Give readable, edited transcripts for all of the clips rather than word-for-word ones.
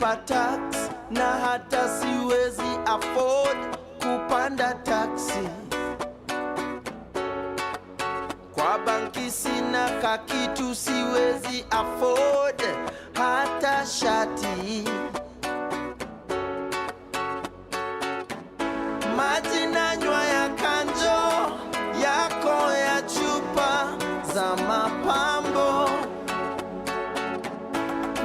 nalipa tax na hata siwezi afford kupanda taxi. Kwa banki sina kakitu, siwezi afford hata shati. Maji nanywa ya kanjo yako ya chupa za mapambo.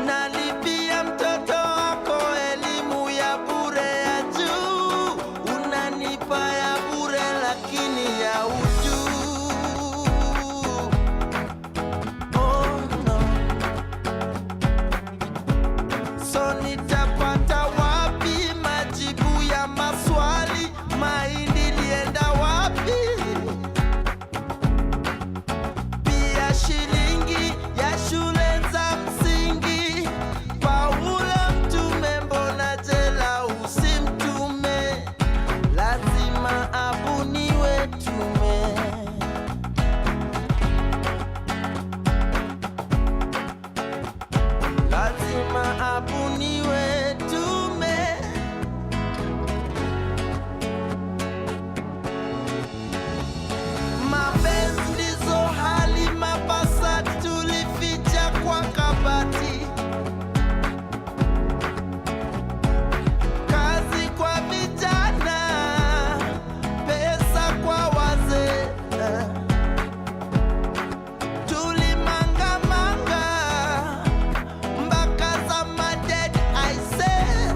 Nalipia mtoto wako elimu ya bure ya juu. Unanipa ya bure lakini ya utu. Oh no. So nitapata wapi majibu ya maswali? Mahindi lienda wapi? Pia shilingi ya shule za msingi. Paulo mtume, mbona jela usimtume? Lazima abuniwe tume. Lazima abuniwe tume. Mapenzi ndizo hali mabasa tulificha kwa kabati. Kazi kwa vijana, pesa kwa wazee. Tulimangamanga mpaka za maded I say.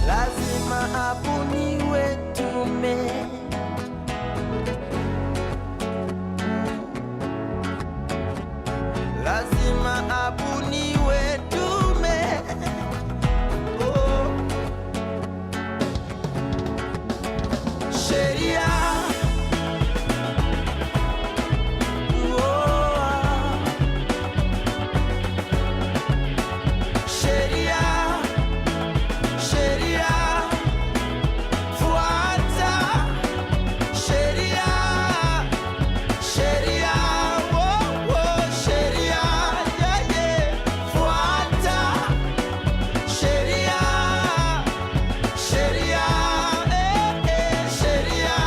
Lazima abuniwe tume. Lazima abuniwe tume. Oh. Sheria. Oh. Sheria. Sheria. Fuata. Sheria. Sheria. Oh, oh. Sheria. Yeah, yeah. Fuata. Sheria. Sheria. Sheria.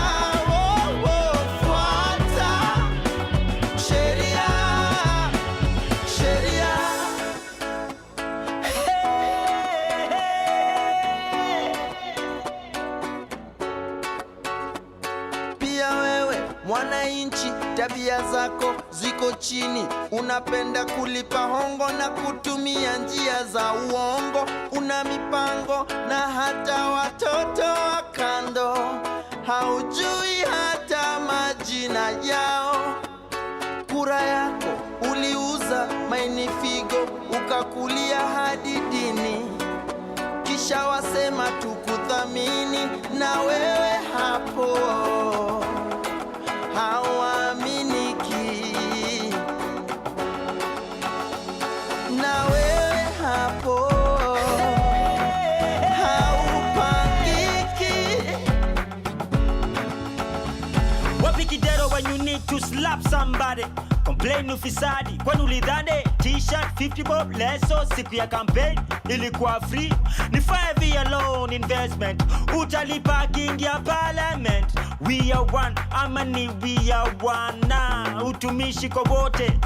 Oh, oh. Fuata. Sheria. Sheria. Pia wewe mwananchi, tabia zako ziko chini. Unapenda kulipa hongo na kutumia njia za uongo. Una mipango na hata watoto wa kando. Haujui hata majina yao. Kura yako uliuza maini figo, ukakulia hadi dini. Kisha wasema tukuthamini, na wewe hapo hauaminiki. Na wewe hapo haupangiki. Wapi kidero when you need to slap somebody? Complain ufisadi, kwani ulidhani t-shirt 50 bob leso siku ya campaign ilikuwa free? Ni 5 year loan investment, utalipa king ya parliament. We are one, amani we are one. Na utumishi kwa wote,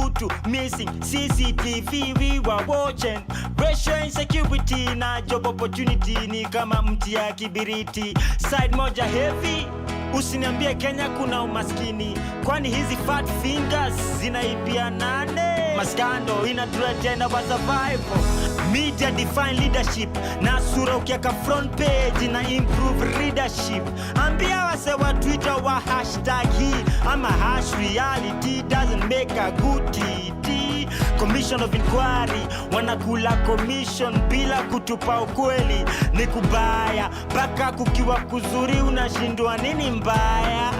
utu missing CCTV we were watching. Pressure insecurity na job opportunity ni kama mti ya kibiriti. Side moja heavy, usiniambie Kenya kuna umaskini, kwani hizi fat fingers zinaibia nane? Maskando inatuleta wa survival. Media define leadership, na sura ukiaka front page na improve readership. Ambia wase wa Twitter wa hashtag hii ama hash reality doesn't make a good TT. Commission of inquiry, wanakula commission bila kutupa ukweli. Ni kubaya, baka kukiwa kuzuri unashindwa nini mbaya.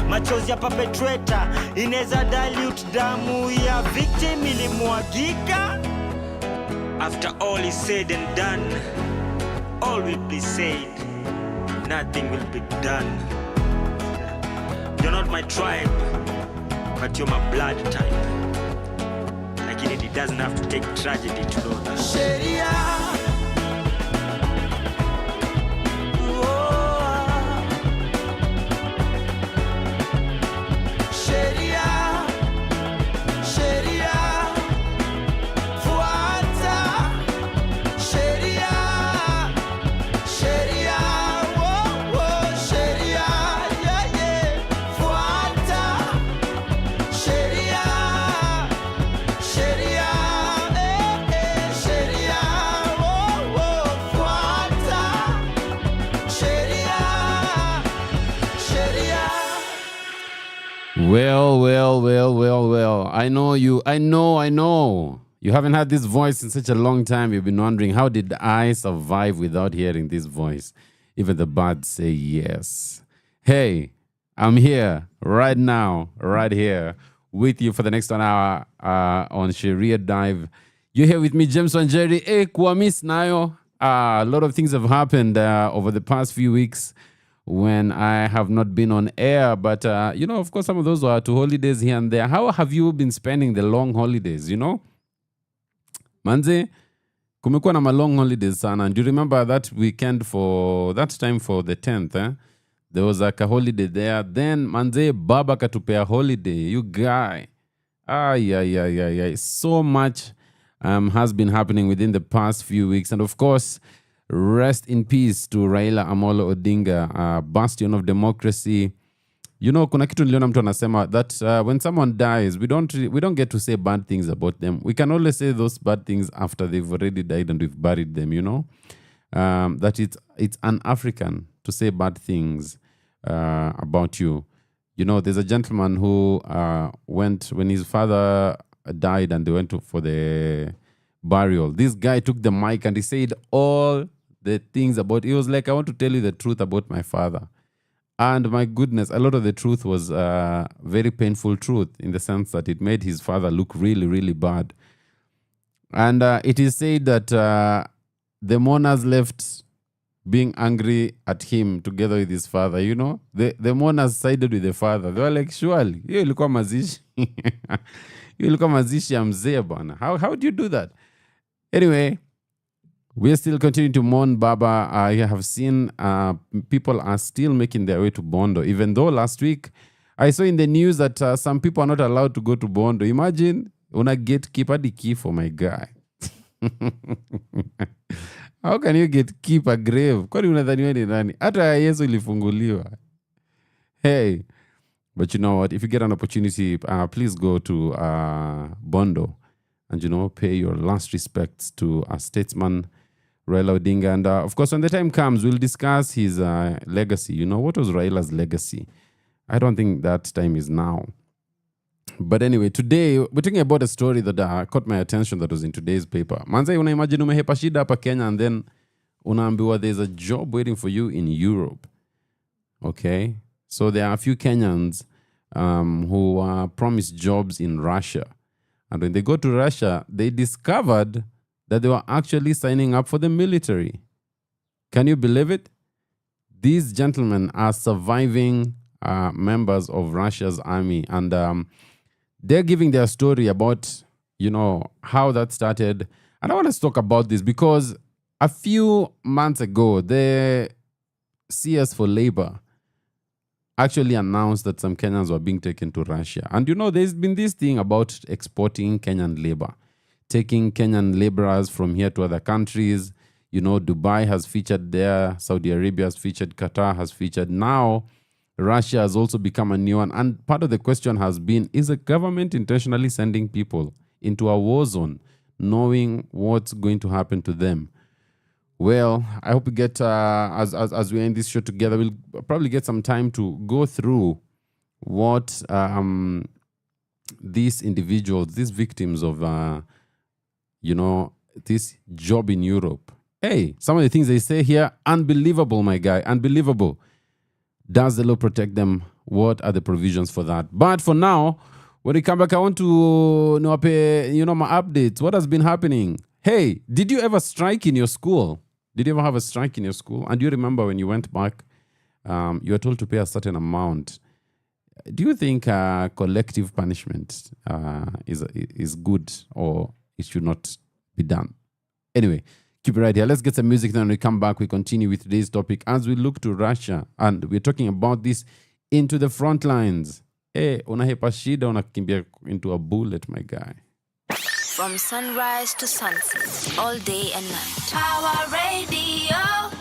Machozi ya perpetrator ineza dilute damu ya victim ilimwagika. After all is said and done, all will be said, nothing will be done. You're not my tribe, but you're my blood type. lakini it doesn't have to take tragedy to know that. Sheria. Oh. Sheria. Sheria. Fuata. Sheria. Sheria. Oh, oh. Sheria. Yeah, yeah. Fuata. Sheria. Sheria. Sheria. Oh, oh. Fuata. Sheria. Sheria. Well. I know you. I know. You haven't had this voice in such a long time. You've been wondering, how did I survive without hearing this voice? Even the birds say yes. Hey, I'm here right now, right here with you for the next 1 hour on Sheria Dive. You're here with me, James WaNjeri. Hey, Kwamis Nayo. A lot of things have happened over the past few weeks when I have not been on air. But, of course, some of those were to holidays here and there. How have you been spending the long holidays, Manze, kumekuwa na long holidays sana. And do you remember that time for the 10th, there was like a holiday there. Then, manze, baba katupea holiday. You guy. So much has been happening within the past few weeks. And of course, rest in peace to Raila Amolo Odinga, bastion of democracy. Kuna kitu niliona mtu anasema that when someone dies, we don't get to say bad things about them. We can only say those bad things after they've already died and we've buried them, that it's un-African to say bad things about you. There's a gentleman who went when his father died and they went for the burial. This guy took the mic and he said all the things about, he was like, I want to tell you the truth about my father. And my goodness, a lot of the truth was very painful truth in the sense that it made his father look really, really bad. And it is said that the mourners left being angry at him together with his father. The mourners sided with the father. They were like, surely, hiyo ilikuwa mazishi. Hiyo ilikuwa mazishi ya mzee bwana. How do you do that? Anyway, we are still continuing to mourn Baba. I have seen people are still making their way to Bondo, even though last week I saw in the news that some people are not allowed to go to Bondo. Imagine, una keep the key for my guy. How can you keep a grave? Kwani unadhaniwa ni nani? Hata Yesu ilifunguliwa. Hey, but you know what? If you get an opportunity, please go to Bondo and, pay your last respects to a statesman, Raila Odinga. And of course, when the time comes, we'll discuss his legacy. What was Raila's legacy? I don't think that time is now. But anyway, today, we're talking about a story that caught my attention that was in today's paper. Manze, imagine umehepa shida hapa Kenya and then unaambiwa there's a job waiting for you in Europe. Okay? So there are a few Kenyans who are promised jobs in Russia. And when they go to Russia, they discovered that they were actually signing up for the military. Can you believe it? These gentlemen are surviving members of Russia's army. And they're giving their story about, how that started. And I want to talk about this because a few months ago, the CS for Labor actually announced that some Kenyans were being taken to Russia. And there's been this thing about exporting Kenyan labor, taking Kenyan laborers from here to other countries. Dubai has featured there, Saudi Arabia has featured, Qatar has featured. Now, Russia has also become a new one. And part of the question has been, is the government intentionally sending people into a war zone, knowing what's going to happen to them? Well, I hope we get, as we end this show together, we'll probably get some time to go through what these individuals, these victims of, this job in Europe. Hey, some of the things they say here, unbelievable, my guy, unbelievable. Does the law protect them? What are the provisions for that? But for now, when we come back, I want to know, my updates. What has been happening? Hey, did you ever strike in your school? Did you ever have a strike in your school? And do you remember when you went back, you were told to pay a certain amount? Do you think collective punishment is good, or it should not be done? Anyway, keep it right here. Let's get some music, then we come back. We continue with today's topic as we look to Russia, and we're talking about this into the front lines. Unahepa shida, unakimbia into a bullet, my guy. From sunrise to sunset, all day and night. Power Radio.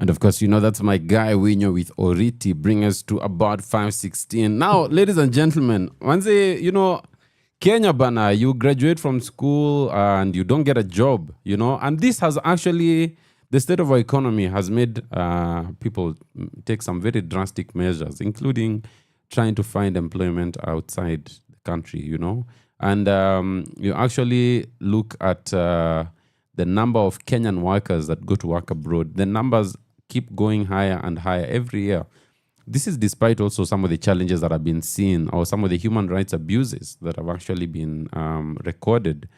And of course, that's my guy Winyo with Oriti, bring us to about 5:16. Now, ladies and gentlemen, once Kenya bana, you graduate from school and you don't get a job, and this has actually, the state of our economy has made people take some very drastic measures, including trying to find employment outside the country, And you actually look at the number of Kenyan workers that go to work abroad. The numbers keep going higher and higher every year. This is despite also some of the challenges that have been seen, or some of the human rights abuses that have actually been recorded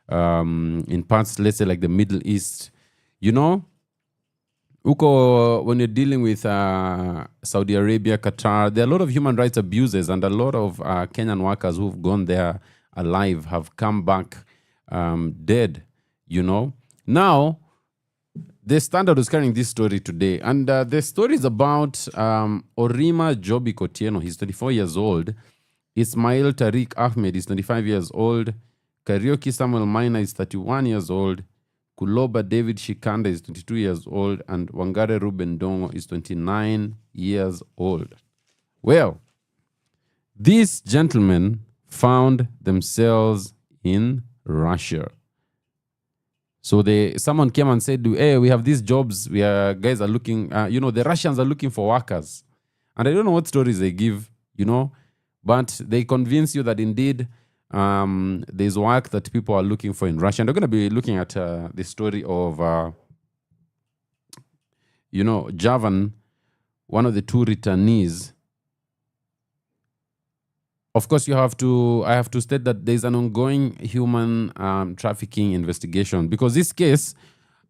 in parts, let's say, like the Middle East. Uko, when you're dealing with Saudi Arabia, Qatar, there are a lot of human rights abuses, and a lot of Kenyan workers who've gone there alive have come back dead, Now, The Standard was carrying this story today, and the story is about Orima Jobi Kotieno. He's 24 years old. Ismail Tariq Ahmed is 25 years old. Karaoke Samuel Maina is 31 years old. Kuloba David Shikanda is 22 years old. And Wangare Ruben Dongo is 29 years old. Well, these gentlemen found themselves in Russia. So someone came and said, hey, we have these jobs. Guys are looking, the Russians are looking for workers. And I don't know what stories they give, but they convince you that indeed there's work that people are looking for in Russia. And they're going to be looking at the story of, Javan, one of the two returnees. Of course, I have to state that there's an ongoing human trafficking investigation, because this case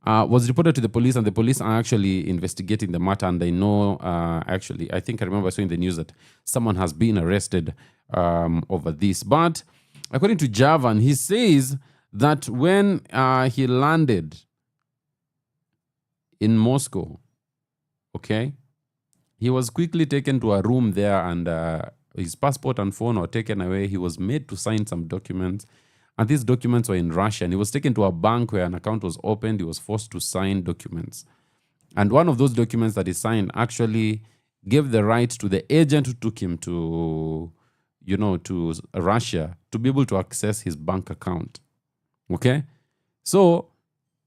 was reported to the police, and the police are actually investigating the matter. And they know, I think I remember seeing the news that someone has been arrested over this. But according to Javan, he says that when he landed in Moscow, okay, he was quickly taken to a room there, and his passport and phone were taken away. He was made to sign some documents, and these documents were in Russian. He was taken to a bank where an account was opened. He was forced to sign documents. And one of those documents that he signed actually gave the right to the agent who took him to, to Russia to be able to access his bank account. Okay? So,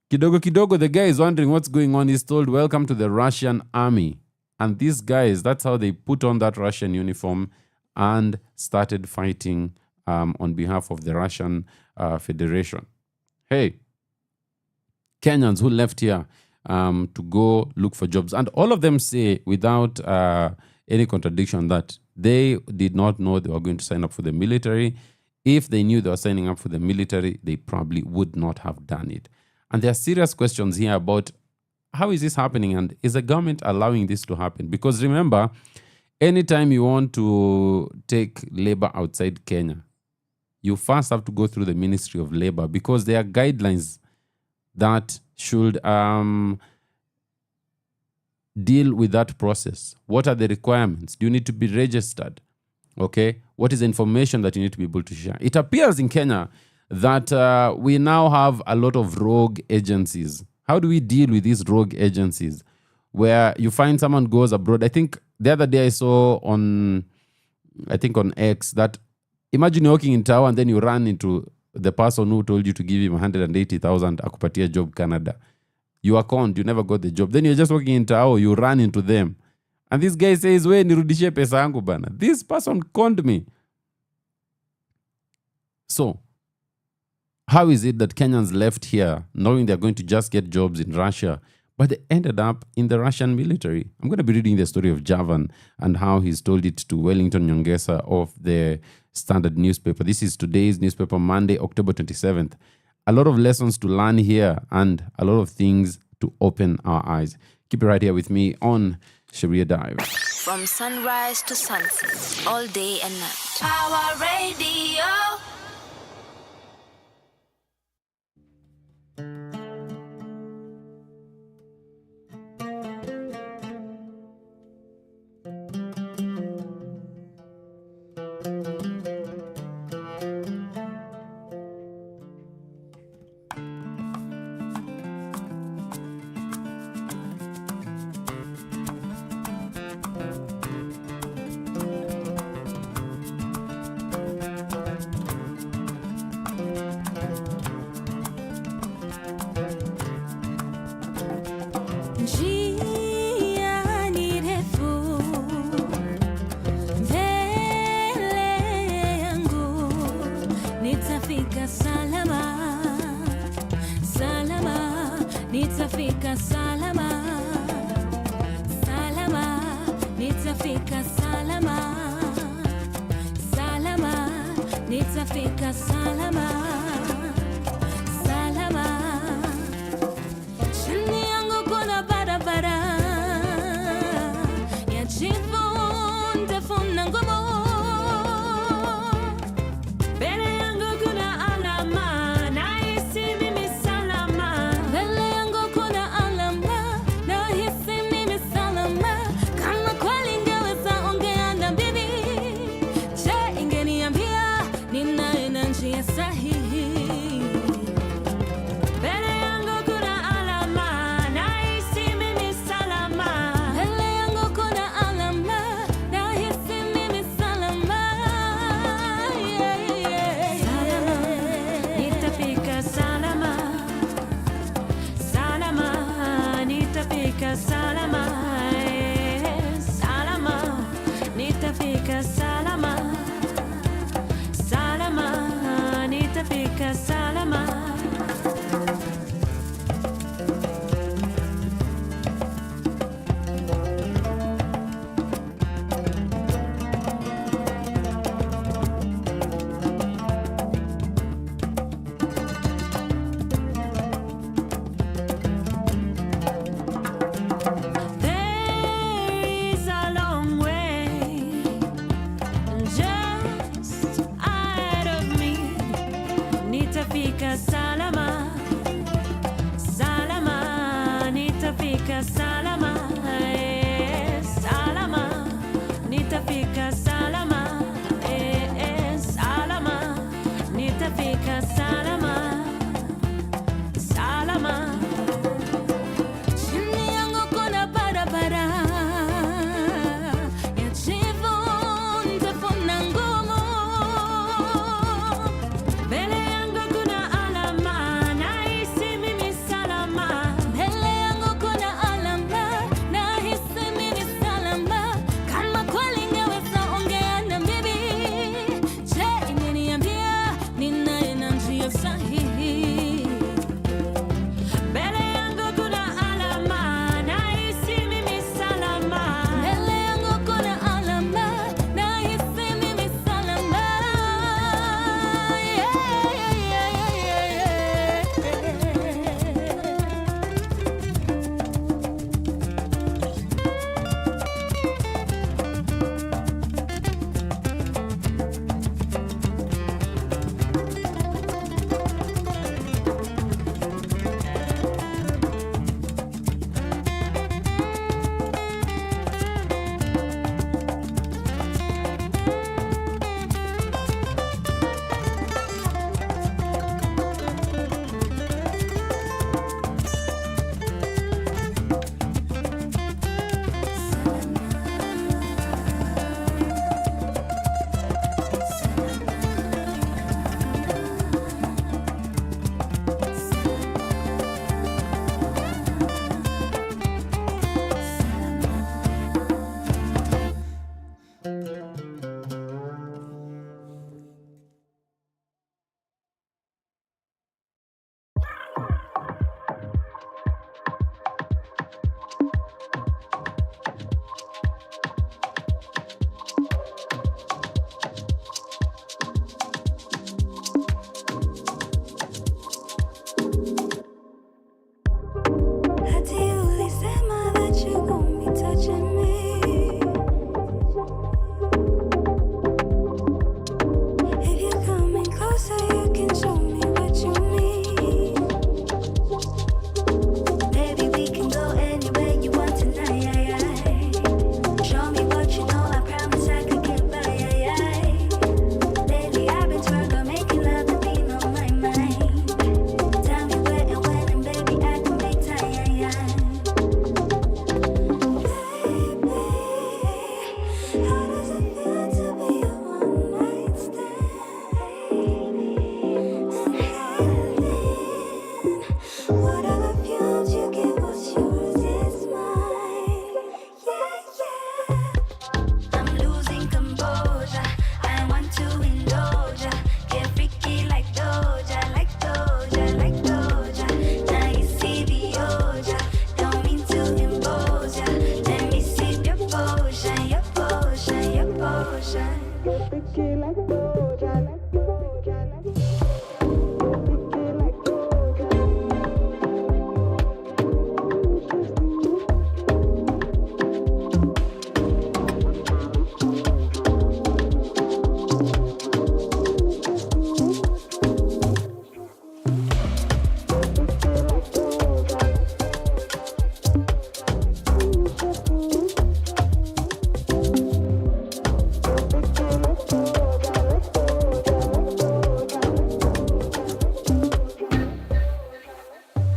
kidogo, the guy is wondering what's going on. He's told, welcome to the Russian army. And these guys, that's how they put on that Russian uniform and started fighting on behalf of the Russian Federation. Hey, Kenyans who left here to go look for jobs. And all of them say, without any contradiction, that they did not know they were going to sign up for the military. If they knew they were signing up for the military, they probably would not have done it. And there are serious questions here about how is this happening, and is the government allowing this to happen? Because remember, anytime you want to take labor outside Kenya, you first have to go through the Ministry of Labor, because there are guidelines that should deal with that process. What are the requirements? Do you need to be registered? Okay. What is the information that you need to be able to share? It appears in Kenya that we now have a lot of rogue agencies. How do we deal with these rogue agencies where you find someone goes abroad? I think the other day I saw on X that imagine you're walking in town and then you run into the person who told you to give him 180,000 akupatia job Canada. You are conned, you never got the job. Then you're just walking in town, you run into them. And this guy says, we nirudishe pesa yangu bana. This person conned me. So, how is it that Kenyans left here knowing they're going to just get jobs in Russia, but they ended up in the Russian military? I'm going to be reading the story of Javan and how he's told it to Wellington Nyongesa of the Standard newspaper. This is today's newspaper, Monday, October 27th. A lot of lessons to learn here and a lot of things to open our eyes. Keep it right here with me on Sheria Dive. From sunrise to sunset, all day and night. Power Radio. Nitafika salama, salama, nitafika salama, salama, nitafika salama, salama. Chini yangu kuna barabara ya chifu ndefu na ngumu. Mbele yangu kuna alama, nahisi mimi salama. Mbele yangu kuna alama,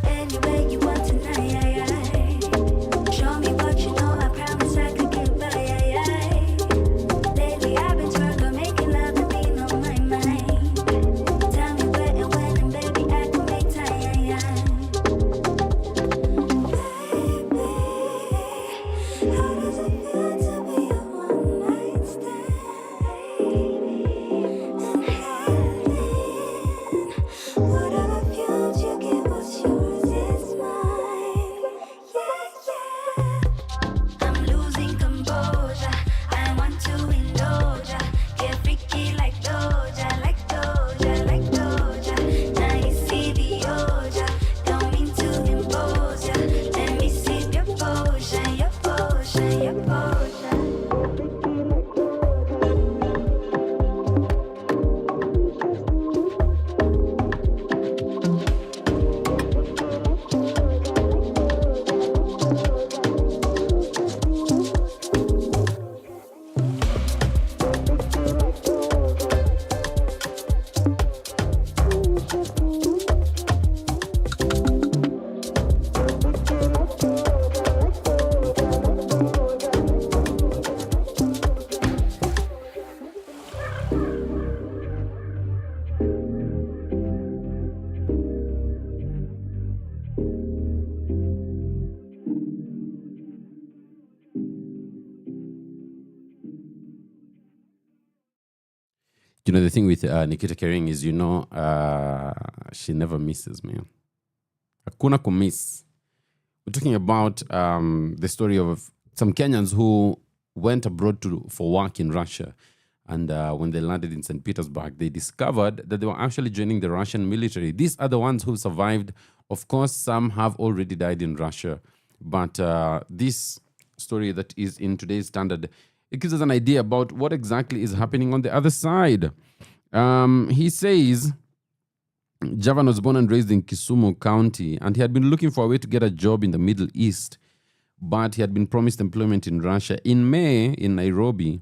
Anywhere you want tonight. Show me what you know, I promise I could get by. Lately I've been trying making love and being on my mind. Tell me where and when, and baby I can make time. Baby, how does it feel to be a one-night stand? And having whatever fumes you give, what's yours is mine. Yeah. I'm losing composure. I want to indulge ya. Get freaky like Doja, like Doja, like Doja. Now you see the Oja. Don't mean to impose ya. Let me sip your potion, your potion, your potion. You know, the thing with Nikita Kering is, she never misses, man. Hakuna kumiss. We're talking about the story of some Kenyans who went abroad for work in Russia. And when they landed in St. Petersburg, they discovered that they were actually joining the Russian military. These are the ones who survived. Of course, some have already died in Russia. But this story that is in today's Standard, it gives us an idea about what exactly is happening on the other side. He says, Javan was born and raised in Kisumu County, and he had been looking for a way to get a job in the Middle East, but he had been promised employment in Russia. In May, in Nairobi,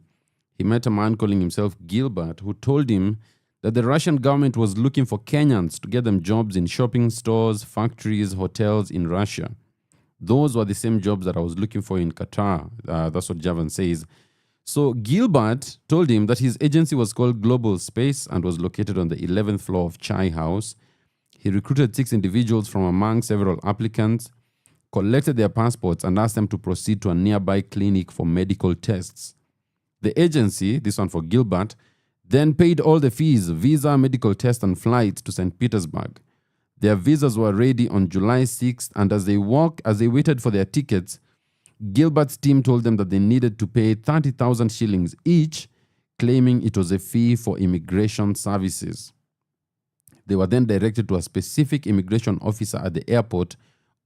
he met a man calling himself Gilbert, who told him that the Russian government was looking for Kenyans to get them jobs in shopping stores, factories, hotels in Russia. Those were the same jobs that I was looking for in Qatar. That's what Javan says. So Gilbert told him that his agency was called Global Space and was located on the 11th floor of Chai House. He recruited 6 individuals from among several applicants, collected their passports, and asked them to proceed to a nearby clinic for medical tests. The agency, this one for Gilbert, then paid all the fees, visa, medical test, and flights to St. Petersburg. Their visas were ready on July 6th, and as they waited for their tickets, Gilbert's team told them that they needed to pay 30,000 shillings each, claiming it was a fee for immigration services. They were then directed to a specific immigration officer at the airport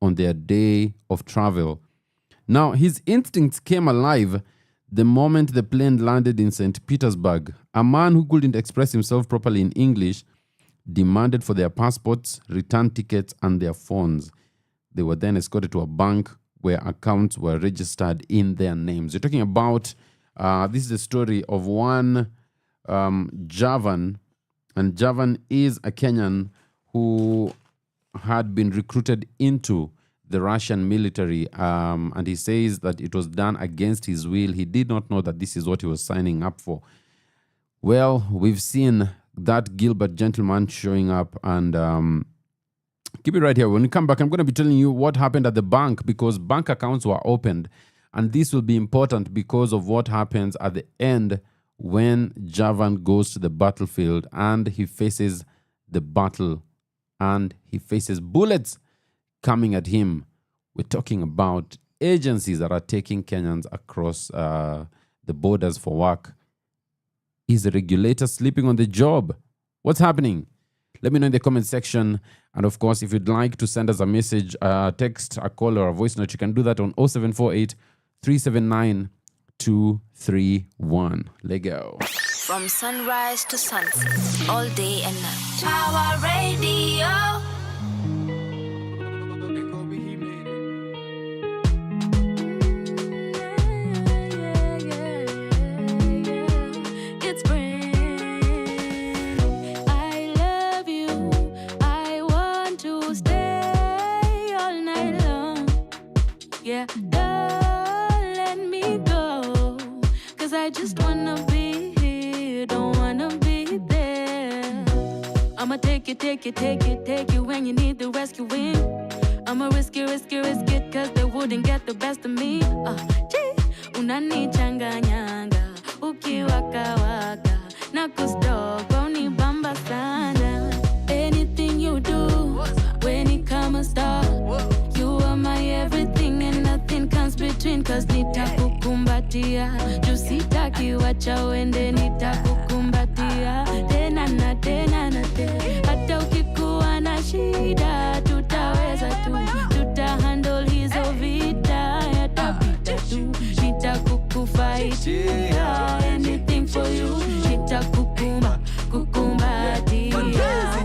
on their day of travel. Now, his instincts came alive the moment the plane landed in St. Petersburg. A man who couldn't express himself properly in English demanded for their passports, return tickets, and their phones. They were then escorted to a bank where accounts were registered in their names. You're talking about, this is the story of one Javan, and Javan is a Kenyan who had been recruited into the Russian military, and he says that it was done against his will. He did not know that this is what he was signing up for. Well, we've seen that Gilbert gentleman showing up, and keep it right here. When we come back, I'm going to be telling you what happened at the bank, because bank accounts were opened, and this will be important because of what happens at the end when Javan goes to the battlefield and he faces the battle and he faces bullets coming at him. We're talking about agencies that are taking Kenyans across the borders for work. Is the regulator sleeping on the job? What's happening? Let me know in the comment section. And of course, if you'd like to send us a message, a text, a call, or a voice note, you can do that on 0748 379 231. Let go. From sunrise to sunset, all day and night. Power Radio. It's spring. I love you. I want to stay all night long. Yeah, don't let me go. 'Cause I just wanna be here, don't wanna be there. I'ma take you when you need the rescuing. I'ma risk it, 'cause they wouldn't get the best of me. Gee, unanichanganyanga, ukiwaka na kustoka unibamba sana. Anything you do, when it come a start, you are my everything and nothing comes between. 'Cause nitakukumbatia, juu sitaki wacha uende, nitakukumbatia tena na tena na tena. Hata ukikuwa na shida, tutaweza tu, tutahandle hizo vita, yatapita tu. Nitakukufaitia, anything for you, nitakukumbatia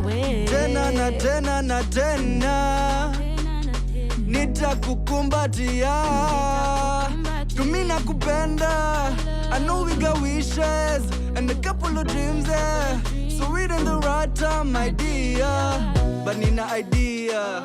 we. Tena na tena na tena nitakukumbatia. Tumi nakupenda. I know we got wishes and a couple of dreams, yeah. So we're in the right time, my dear. But nina idea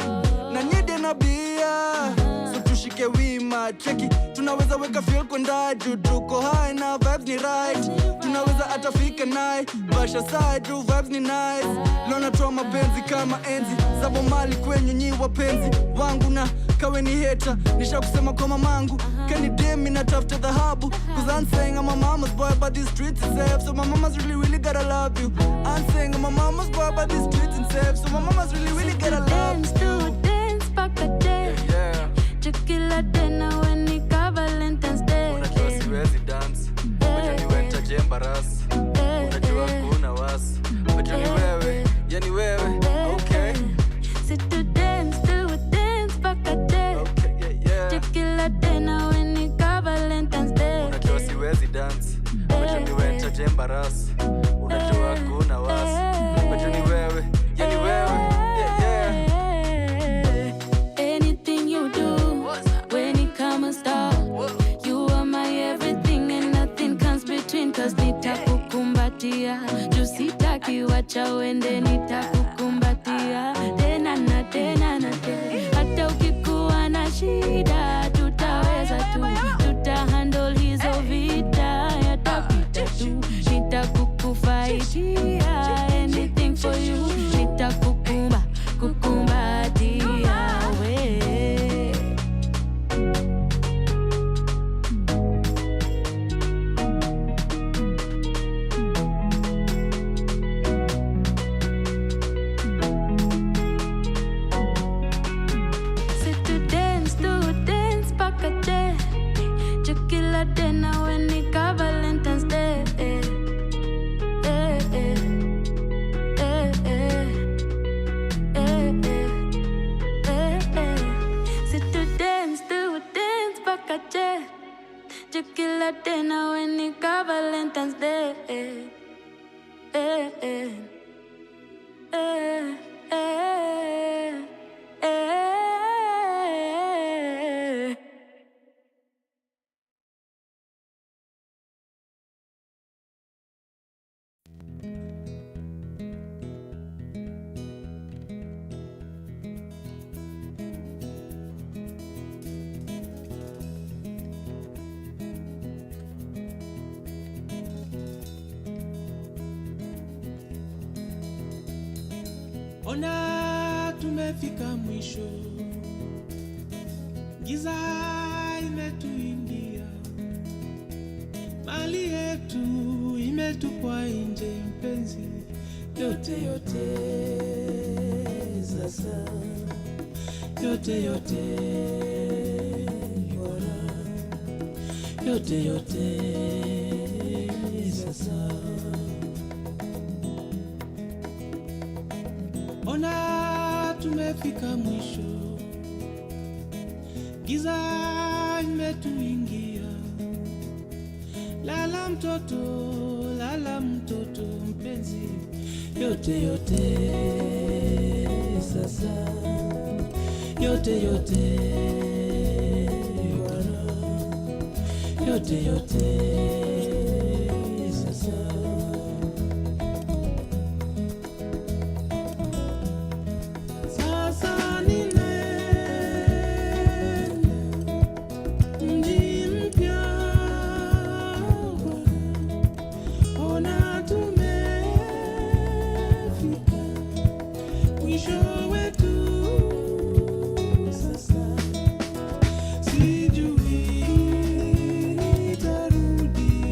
na nyede na bia, so tushike wima. Cheki, tunaweza weka feel kwenda juu, tuko high na vibes ni right. Tunaweza atafika naye basha side juu vibes ni nice. Lona toa mapenzi kama enzi zabo mali kwenye nyi wapenzi wangu, na kawe ni hater nisha kusema kwa mamangu. Can you damn me na tafuta dhahabu? 'Cause I'm saying I'm a mama's boy but these streets is safe. So my mama's really gotta love you. I'm saying I'm a mama's boy but these streets is safe. So my mama's really gotta love you. Dance paka day. Yeah. Chukila tena when ni ka Valentine's Day. Unajua siwezi dance, wacha niweta jembaras. Unajua kuna wasi, wacha ni wewe, yani wewe. Okay. Sit to dance paka day. Okay, yeah. Chukila tena when ni ka Valentine's Day. Unajua siwezi dance, wacha niweta jembaras. Unajua kuna wasi, wacha ni wewe, yani wewe. Yeah. Anything you do, when it come a start, you are my everything and nothing comes between. 'Cause nitakukumbatia, juu sitaki wacha uende, nitakukumbatia tena na tena na tena. Hata ukikuwa na shida, tutaweza tu, tutahandle hizo vita, yatapita tu. Nitakukufaitia, anything for you, nitakukumbatia we. Sit to dance paka day. Chukila tena when ni ka Valentine's Day. Sit to dance paka day. Chukila tena when ni ka Valentine's Day. Ona tumefika mwisho, giza imetuingia, mali yetu imetupwa nje mpenzi, yote sasa, yote bora, yote sasa. sasa. Ona tumefika mwisho, giza imetuingia. Lala mtoto mpenzi, yote yote sasa, yote yote Bwana, yote yote sasa. Sasa ninaenda mji mpya Bwana, ona tumefika mwisho wetu sasa. Sijui nitarudi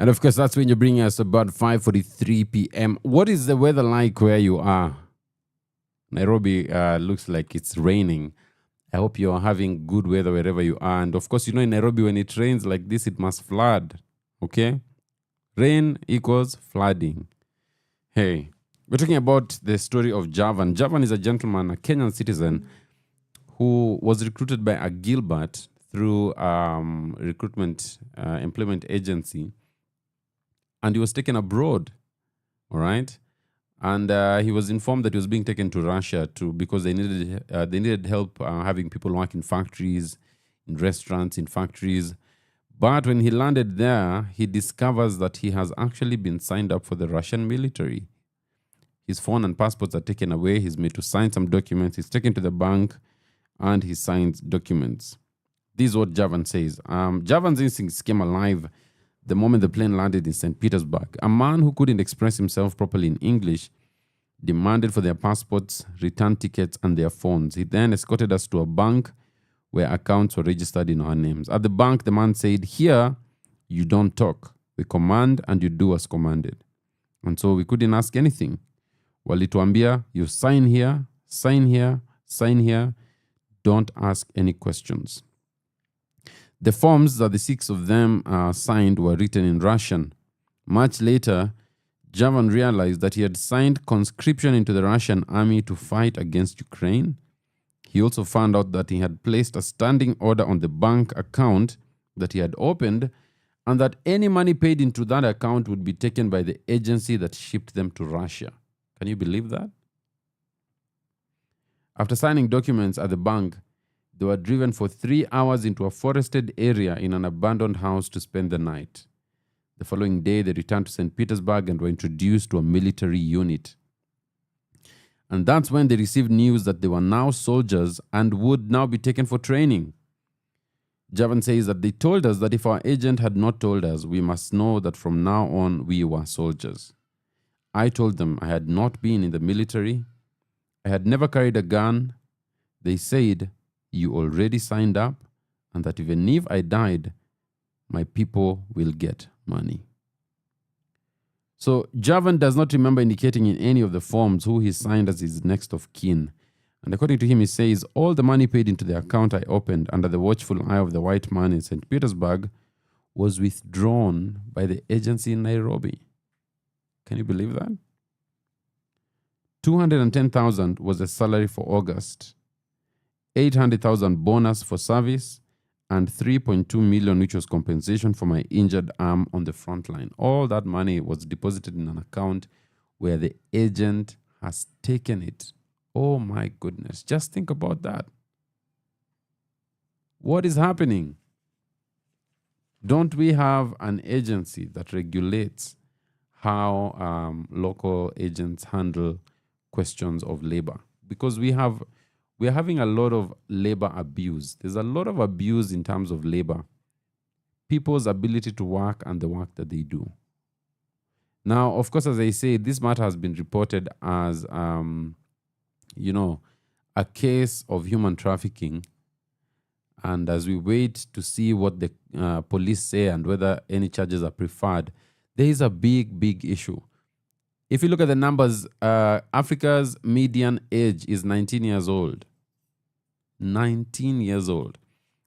And of course, that's when you bring us about 5:43 p.m. What is the weather like where you are? Nairobi looks like it's raining. I hope you're having good weather wherever you are. And of course, in Nairobi, when it rains like this, it must flood. Okay? Rain equals flooding. Hey, we're talking about the story of Javan. Javan is a gentleman, a Kenyan citizen, who was recruited by a Gilbert through recruitment employment agency. And he was taken abroad. All right? And he was informed that he was being taken to Russia because they needed help having people work in factories, in restaurants, in factories. But when he landed there, he discovers that he has actually been signed up for the Russian military. His phone and passports are taken away. He's made to sign some documents. He's taken to the bank and he signs documents. This is what Javan says. Javan's instincts came alive the moment the plane landed in St. Petersburg. A man who couldn't express himself properly in English demanded for their passports, return tickets, and their phones. He then escorted us to a bank where accounts were registered in our names. At the bank, the man said, "Here, you don't talk. We command and you do as commanded." And so we couldn't ask anything. Walituambia, you sign here, sign here, sign here. Don't ask any questions. The forms that the 6 of them signed were written in Russian. Much later, Javan realized that he had signed conscription into the Russian army to fight against Ukraine. He also found out that he had placed a standing order on the bank account that he had opened, and that any money paid into that account would be taken by the agency that shipped them to Russia. Can you believe that? After signing documents at the bank, they were driven for 3 hours into a forested area in an abandoned house to spend the night. The following day, they returned to St. Petersburg and were introduced to a military unit. And that's when they received news that they were now soldiers and would now be taken for training. Javan says that they told us that if our agent had not told us, we must know that from now on we were soldiers. I told them I had not been in the military. I had never carried a gun. They said, "You already signed up, and that even if I died, my people will get money." So Javan does not remember indicating in any of the forms who he signed as his next of kin. And according to him, he says, all the money paid into the account I opened under the watchful eye of the white man in St. Petersburg was withdrawn by the agency in Nairobi. Can you believe that? 210,000 was the salary for August, 800,000 bonus for service, and 3.2 million, which was compensation for my injured arm on the front line. All that money was deposited in an account where the agent has taken it. Oh my goodness. Just think about that. What is happening? Don't we have an agency that regulates how local agents handle questions of labor? Because we're having a lot of labor abuse. There's a lot of abuse in terms of labor. People's ability to work and the work that they do. Now, of course, as I say, this matter has been reported as, a case of human trafficking. And as we wait to see what the police say and whether any charges are preferred, there is a big, big issue. If you look at the numbers, Africa's median age is 19 years old. 19 years old,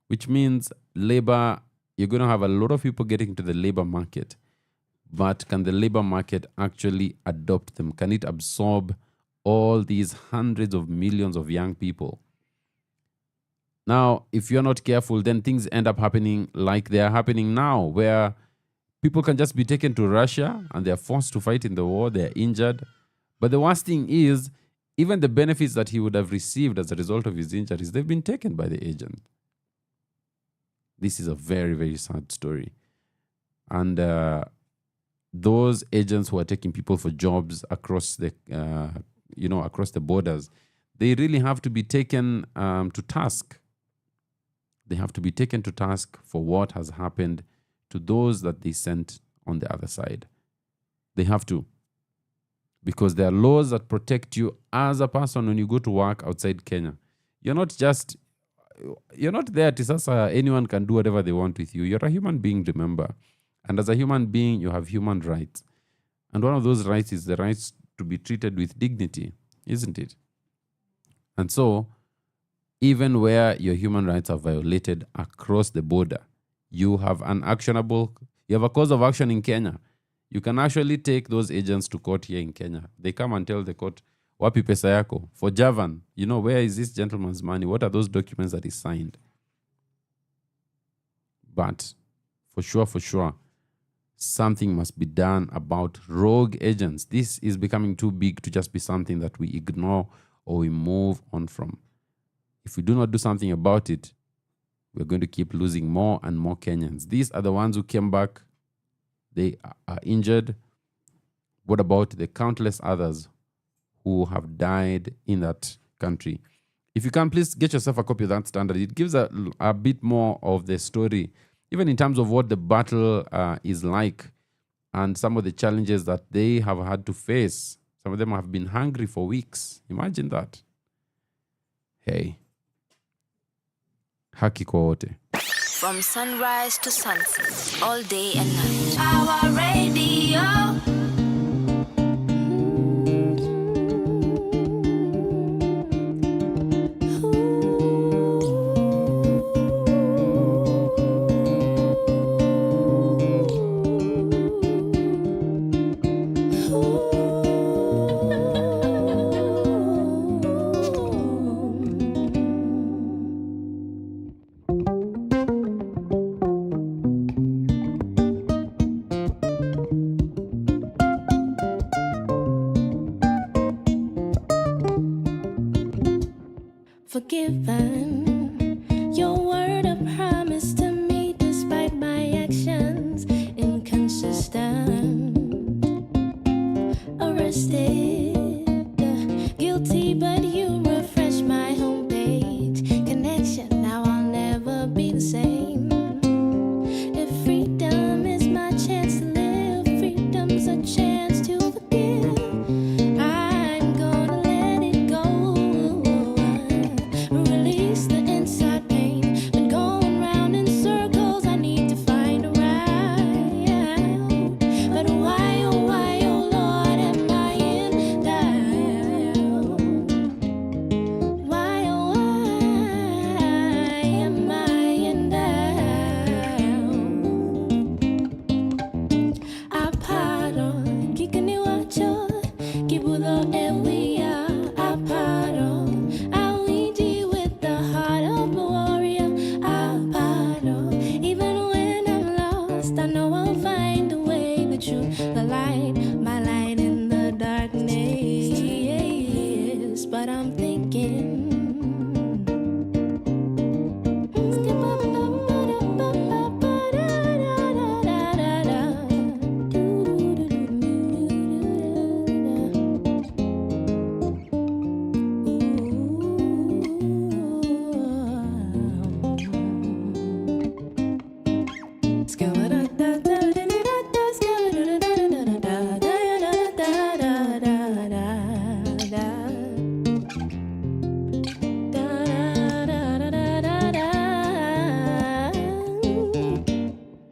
which means labor, you're going to have a lot of people getting into the labor market. But can the labor market actually adopt them? Can it absorb all these hundreds of millions of young people? Now, if you're not careful, then things end up happening like they're happening now, where people can just be taken to Russia and they're forced to fight in the war, they're injured. But the worst thing is, even the benefits that he would have received as a result of his injuries, they've been taken by the agent. This is a very, very sad story. And those agents who are taking people for jobs across the, across the borders, they really have to be taken to task. They have to be taken to task for what has happened to those that they sent on the other side. They have to. Because there are laws that protect you as a person when you go to work outside Kenya. You're not there to say anyone can do whatever they want with you. You're a human being, remember. And as a human being, you have human rights. And one of those rights is the rights to be treated with dignity, isn't it? And so, even where your human rights are violated across the border, you have a cause of action in Kenya. You can actually take those agents to court here in Kenya. They come and tell the court, wapi pesa yako? For Javan, where is this gentleman's money? What are those documents that he signed? But for sure, something must be done about rogue agents. This is becoming too big to just be something that we ignore or we move on from. If we do not do something about it, we're going to keep losing more and more Kenyans. These are the ones who came back. They are injured. What about the countless others who have died in that country? If you can, please get yourself a copy of that standard. It gives a bit more of the story, even in terms of what the battle is like and some of the challenges that they have had to face. Some of them have been hungry for weeks. Imagine that. Hey. Haki kwa wote. From sunrise to sunset, all day and night. Our radio. Forgiven, your word of promise to me, despite my actions inconsistent. Arrested, guilty, but you refresh my homepage. Connection, now I'll never be the same. If freedom is my chance to live, freedom's a chance to forgive. I'm gonna let it go. Release the inside pain. Been going round in circles. I need to find a ride. But why, oh Lord, am I in doubt? Why, oh why am I in doubt? Aparo, kikaniwacho, kibudo ewia. Aparo, Ouija with the heart of a warrior. Aparo, even when I'm lost, I know I'll find a way. The truth, the light, my light in the darkness. But I'm thinking.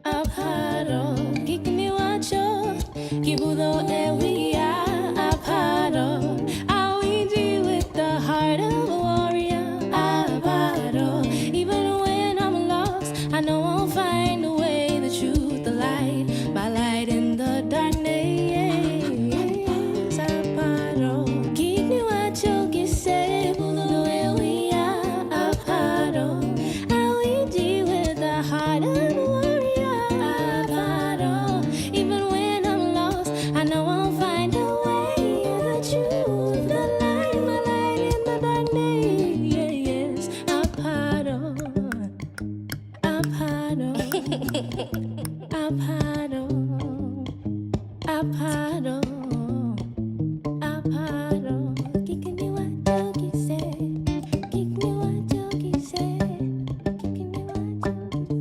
Aparo, kikniwacho, kibudo ewia. Aparo, Ouija with the heart of a warrior. Aparo, even when I'm lost, I know I'll find a way. The truth, the light, my light in the darkness. Aparo, kikniwacho, kisebudo ewia. Aparo, Ouija with the heart of a warrior. Aparo, even when I'm lost, I know I'll find a way. The truth, the light, my light in the darkness. Aparo, aparo, aparo, aparo, aparo. Kikniwacho, kise, kikniwacho, kise, kikniwacho, kise.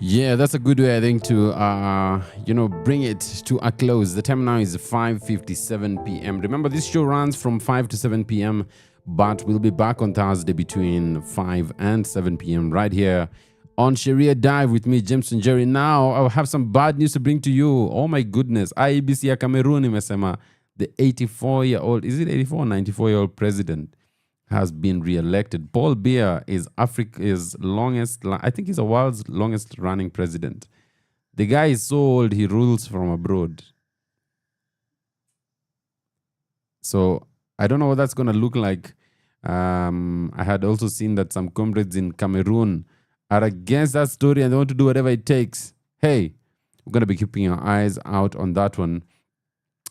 Yeah, that's a good way, I think, to bring it to a close. The time now is 5:57 p.m. Remember, this show runs from 5 to 7 p.m., but we'll be back on Thursday between 5 and 7 p.m. right here on Sheria Dive with me, WaNjeri. Now, I'll have some bad news to bring to you. Oh my goodness. IEBC ya Cameroon imesema the 84-year-old, is it 84 or 94-year-old president has been re-elected. Paul Biya is Africa's longest, I think he's the world's longest running president. The guy is so old, he rules from abroad. So I don't know what that's going to look like. I had also seen that some comrades in Cameroon are against that story and they want to do whatever it takes. Hey, we're going to be keeping our eyes out on that one.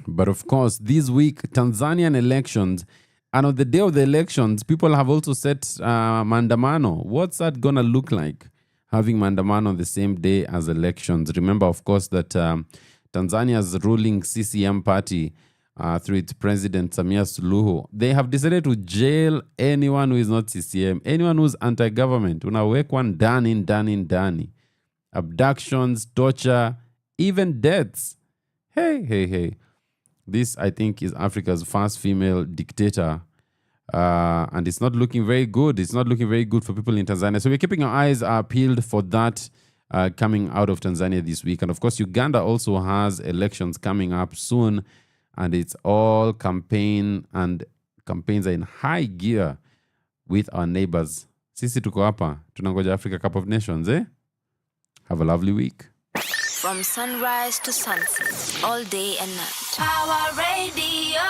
But of course, this week, Tanzanian elections. And on the day of the elections, people have also set Mandamano. What's that going to look like, having Mandamano on the same day as elections? Remember, of course, that Tanzania's ruling CCM party, through its president, Samia Suluhu, they have decided to jail anyone who is not CCM, anyone who's anti-government. Unawek one dani. Abductions, torture, even deaths. Hey. This, I think, is Africa's first female dictator. And it's not looking very good. It's not looking very good for people in Tanzania. So we're keeping our eyes peeled for that coming out of Tanzania this week. And of course, Uganda also has elections coming up soon. And it's all campaign, and campaigns are in high gear with our neighbors. Sisi tuko hapa. Tunangoja Africa Cup of Nations, eh? Have a lovely week. From sunrise to sunset, all day and night. Power Radio.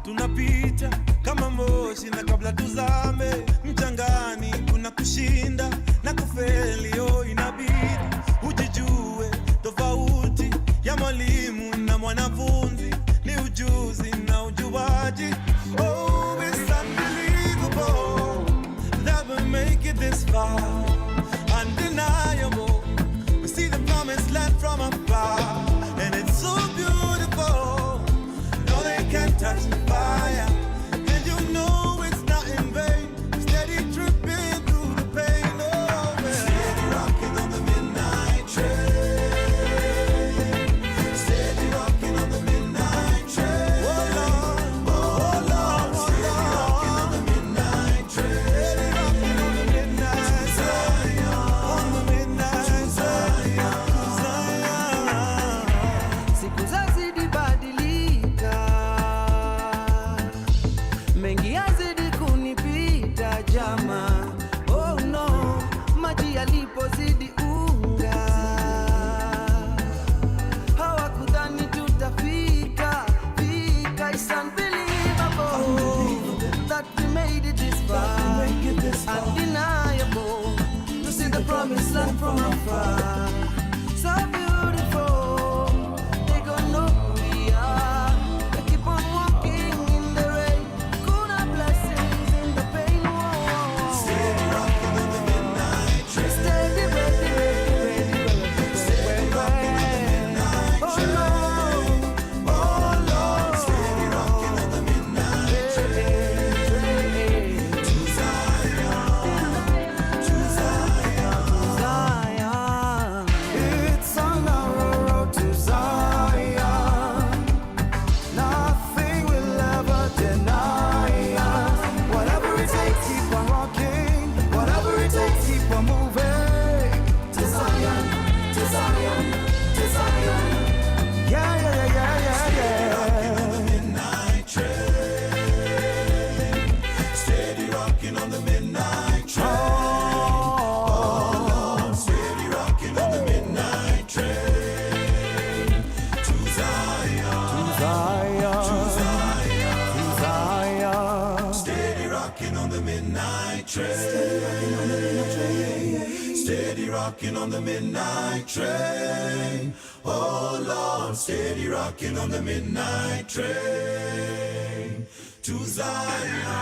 Tunapita kama moshi na kabla tuzame mchangani, kuna kushinda na kufeli. Inabidi ujijue tofauti ya mwalimu na mwanafunzi. ni ujuzi na ujuaji. Oh, it's unbelievable that we make it this far. Undeniable, we see the promised land from afar, and it's so beautiful. No, they can't touch the fire, and you know it's not in vain. Steady tripping through the pain. Oh, well. Steady rocking on the midnight train. Steady rocking on the midnight train. Oh Lord, oh Lord, steady rocking on the midnight train. Steady rocking on the midnight train. On the midnight Zion. Siku zazidi badilika, mengi yazidi kunipita jama. Oh no, maji yalipozidi unga, hawakudhani tutafika fika. It's unbelievable that we made it this far. Undeniable to see the promised land from afar. So beautiful, they gon' know who we are. They keep on walking in the rain. Kuna blessings in the pain. Whoa. Steady rocking on the midnight train. Steady, ready, ready, ready, Steady rocking on the midnight oh train. Lord, Oh Lord, steady rocking on the midnight train. To Zion, to Zion. Zion. It's on our road to Zion. Nothing will ever deny us. Whatever it takes, keep on rocking. Whatever it takes, keep on moving. To Zion, to Zion, to Zion. Yeah, yeah, yeah, yeah, yeah, On the yeah. midnight train. Steady rocking on the midnight train. Oh, Steady rocking on the midnight train. To Zion, Zion, Zion. Zion. Steady rocking on the midnight train. Steady rocking on the midnight train. Oh Lord, steady rocking on the midnight train. To Zion.